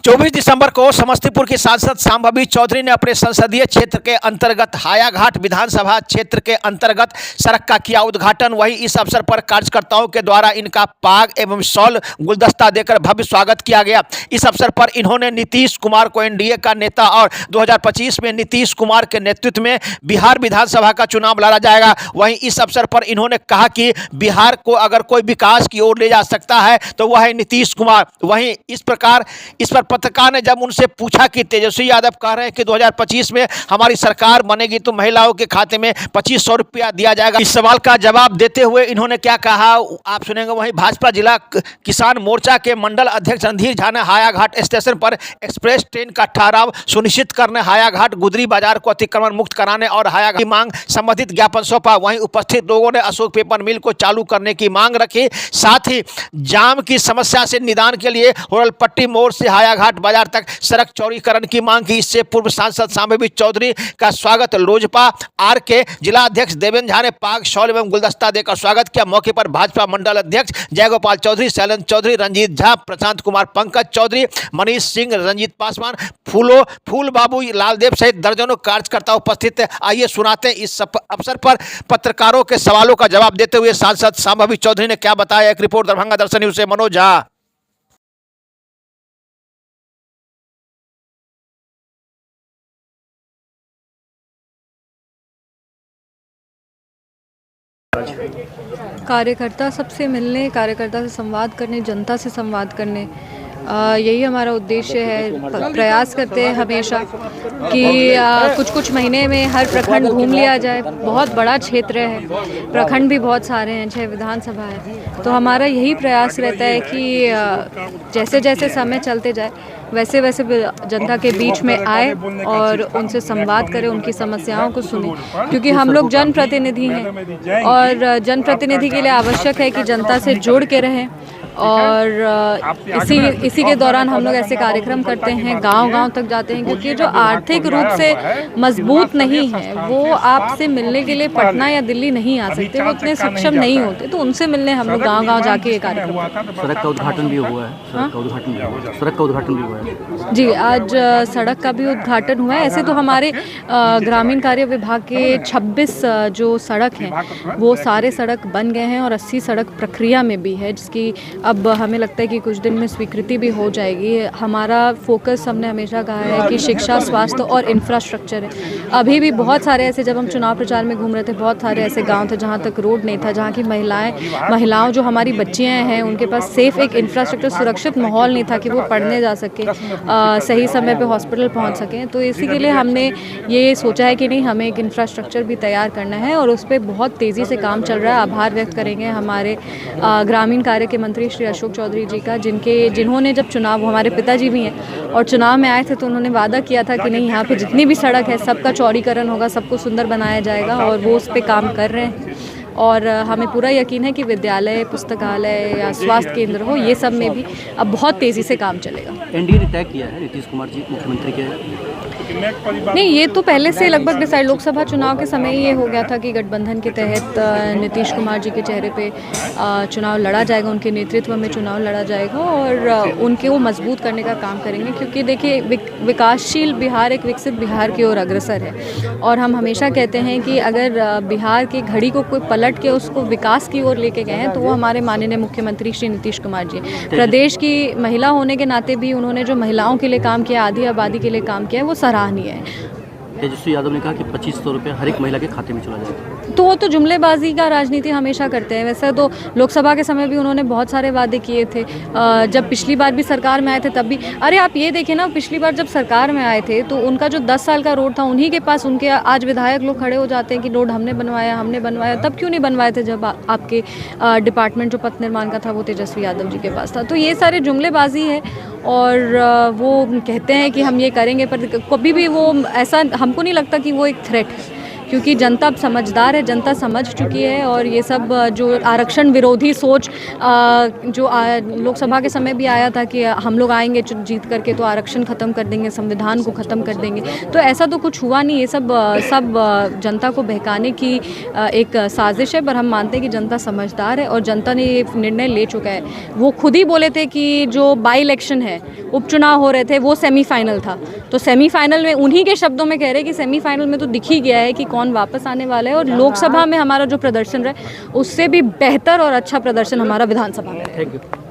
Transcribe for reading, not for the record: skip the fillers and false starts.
24 दिसंबर को समस्तीपुर की सांसद शांभवी चौधरी ने अपने संसदीय क्षेत्र के अंतर्गत हायाघाट विधानसभा क्षेत्र के अंतर्गत सड़क का किया उद्घाटन। वहीं इस अवसर पर कार्यकर्ताओं के द्वारा इनका पाग एवं शॉल गुलदस्ता देकर भव्य स्वागत किया गया। इस अवसर पर इन्होंने नीतीश कुमार को एनडीए का नेता और 2025 में नीतीश कुमार के नेतृत्व में बिहार विधानसभा का चुनाव लड़ा जाएगा। वहीं इस अवसर पर इन्होंने कहा कि बिहार को अगर कोई विकास की ओर ले जा सकता है तो वह है नीतीश कुमार। वहीं इस पर पत्रकार ने जब उनसे पूछा कि तेजस्वी यादव कह रहे हैं कि 2025 में हमारी सरकार बनेगी तो महिलाओं के खाते में 2500 रुपया दिया जाएगा, इस सवाल का जवाब देते हुए इन्होंने क्या कहा आप सुनेंगे। वहीं भाजपा जिला किसान मोर्चा के मंडल अध्यक्ष रणधीर झा ने हायाघाट स्टेशन पर एक्सप्रेस ट्रेन का ठहराव सुनिश्चित करने, हायाघाट गुदरी बाजार को अतिक्रमण मुक्त कराने और हायाघाट की मांग संबंधित ज्ञापन सौंपा। वहीं उपस्थित लोगों ने अशोक पेपर मिल को चालू करने की मांग रखी। साथ ही जाम की समस्या से निदान के लिए होरलपट्टी मोड़ से हायाघाट बाजार तक सड़क चौड़ीकरण की मांग की। इससे पूर्व सांसद शांभवी चौधरी का स्वागत लोजपा आर के जिला अध्यक्ष देवेंद्र झा ने पाग शॉल एवं गुलदस्ता देकर स्वागत किया। मौके पर भाजपा मंडल अध्यक्ष जयगोपाल चौधरी, शैलेंद्र चौधरी, रंजीत झा, प्रशांत कुमार, पंकज चौधरी, मनीष सिंह, रंजीत पासवान, फूल बाबू, लालदेव सहित दर्जनों कार्यकर्ता उपस्थित थे। आइए सुनाते हैं इस अवसर पर पत्रकारों के सवालों का जवाब देते हुए सांसद शांभवी चौधरी ने क्या बताया। एक रिपोर्ट दरभंगा दर्शन न्यूज से मनोज झा। कार्यकर्ता सबसे मिलने, कार्यकर्ता से संवाद करने, जनता से संवाद करने, यही हमारा उद्देश्य है। प्रयास करते हैं हमेशा कि कुछ महीने में हर प्रखंड घूम लिया जाए। बहुत बड़ा क्षेत्र है, प्रखंड भी बहुत सारे हैं, 6 विधानसभा है, तो हमारा यही प्रयास रहता है कि जैसे जैसे समय चलते जाए वैसे वैसे जनता के बीच में आए और उनसे संवाद करें, उनकी समस्याओं को सुने, क्योंकि हम लोग जनप्रतिनिधि हैं और जनप्रतिनिधि के लिए आवश्यक है कि जनता से जुड़ के रहें। और इसी के दौरान हम लोग ऐसे कार्यक्रम करते हैं, गांव-गांव तक जाते हैं, क्योंकि जो आर्थिक रूप से मजबूत नहीं है वो आपसे मिलने के लिए पटना या दिल्ली नहीं आ सकते, वो उतने सक्षम नहीं होते, तो उनसे मिलने हम लोग गांव-गांव जाके ये कार्यक्रम। सड़क का उद्घाटन भी हुआ है। सड़क का उद्घाटन भी हुआ है जी, आज सड़क का भी उद्घाटन हुआ है। ऐसे तो हमारे ग्रामीण कार्य विभाग के 26 जो सड़क हैं वो सारे सड़क बन गए हैं और 80 सड़क प्रक्रिया में भी है, जिसकी अब हमें लगता है कि कुछ दिन में स्वीकृति भी हो जाएगी। हमारा फोकस, हमने हमेशा कहा है कि शिक्षा, स्वास्थ्य और इंफ्रास्ट्रक्चर है। अभी भी बहुत सारे ऐसे, जब हम चुनाव प्रचार में घूम रहे थे, बहुत सारे ऐसे गांव थे जहां तक रोड नहीं था, जहां की महिलाओं जो हमारी बच्चियां हैं उनके पास सेफ एक इंफ्रास्ट्रक्चर, सुरक्षित माहौल नहीं था कि वो पढ़ने जा सके, सही समय पे हॉस्पिटल पहुंच सकें। तो इसी के लिए हमने ये सोचा है कि नहीं, हमें एक इंफ्रास्ट्रक्चर भी तैयार करना है और उस पर बहुत तेज़ी से काम चल रहा है। आभार व्यक्त करेंगे हमारे ग्रामीण कार्य के मंत्री श्री अशोक चौधरी जी का, जिन्होंने जब चुनाव, वो हमारे पिताजी भी हैं और चुनाव में आए थे तो उन्होंने वादा किया था कि नहीं, यहाँ पे जितनी भी सड़क है सबका चौड़ीकरण होगा, सबको सुंदर बनाया जाएगा, और वो उस पर काम कर रहे हैं। और हमें पूरा यकीन है कि विद्यालय, पुस्तकालय या स्वास्थ्य केंद्र हो, ये सब में भी अब बहुत तेज़ी से काम चलेगा। एनडीए ने तय किया है नीतीश कुमार जी मुख्यमंत्री के? नहीं, ये तो पहले से लगभग डिसाइड, लोकसभा चुनाव के समय ये हो गया था कि गठबंधन के तहत नीतीश कुमार जी के चेहरे पे चुनाव लड़ा जाएगा, उनके नेतृत्व में चुनाव लड़ा जाएगा और उनके वो मजबूत करने का काम करेंगे। क्योंकि देखिए, विकासशील बिहार एक विकसित बिहार की ओर अग्रसर है और हम हमेशा कहते हैं कि अगर बिहार की घड़ी को कोई पलट के उसको विकास की ओर लेके गए हैं तो वो हमारे माननीय मुख्यमंत्री श्री नीतीश कुमार जी। प्रदेश की महिला होने के नाते भी उन्होंने जो महिलाओं के लिए काम किया, आधी आबादी के लिए काम किया है, वो सराहनीय है। तेजस्वी यादव ने कहा कि 2500 रुपये हर एक महिला के खाते में चला जाएगा, तो वो तो जुमलेबाजी का राजनीति हमेशा करते हैं। वैसे तो लोकसभा के समय भी उन्होंने बहुत सारे वादे किए थे। जब पिछली बार भी सरकार में आए थे तब भी, अरे आप ये देखिए ना, पिछली बार जब सरकार में आए थे तो उनका जो 10 साल का रोड था उन्हीं के पास, उनके आज विधायक लोग खड़े हो जाते हैं कि रोड हमने बनवाया। तब क्यों नहीं बनवाए थे जब आपके डिपार्टमेंट जो पथ निर्माण का था वो तेजस्वी यादव जी के पास था? तो ये सारे जुमलेबाजी है और वो कहते हैं कि हम ये करेंगे, पर कभी भी वो ऐसा हमको नहीं लगता कि वो एक थ्रेट है, क्योंकि जनता अब समझदार है, जनता समझ चुकी है और ये सब जो आरक्षण विरोधी सोच जो लोकसभा के समय भी आया था कि हम लोग आएंगे जीत करके तो आरक्षण ख़त्म कर देंगे, संविधान को ख़त्म कर देंगे, तो ऐसा तो कुछ हुआ नहीं। ये सब जनता को बहकाने की एक साजिश है, पर हम मानते हैं कि जनता समझदार है और जनता ने ये निर्णय ले चुका है। वो खुद ही बोले थे कि जो बाई इलेक्शन है, उपचुनाव हो रहे थे, वो सेमीफाइनल था, तो सेमीफाइनल में उन्हीं के शब्दों में कह रहे हैं कि सेमीफाइनल में तो दिख ही गया है कि कौन वापस आने वाला है और लोकसभा में हमारा जो प्रदर्शन रहा उससे भी बेहतर और अच्छा प्रदर्शन हमारा विधानसभा में है। Thank you.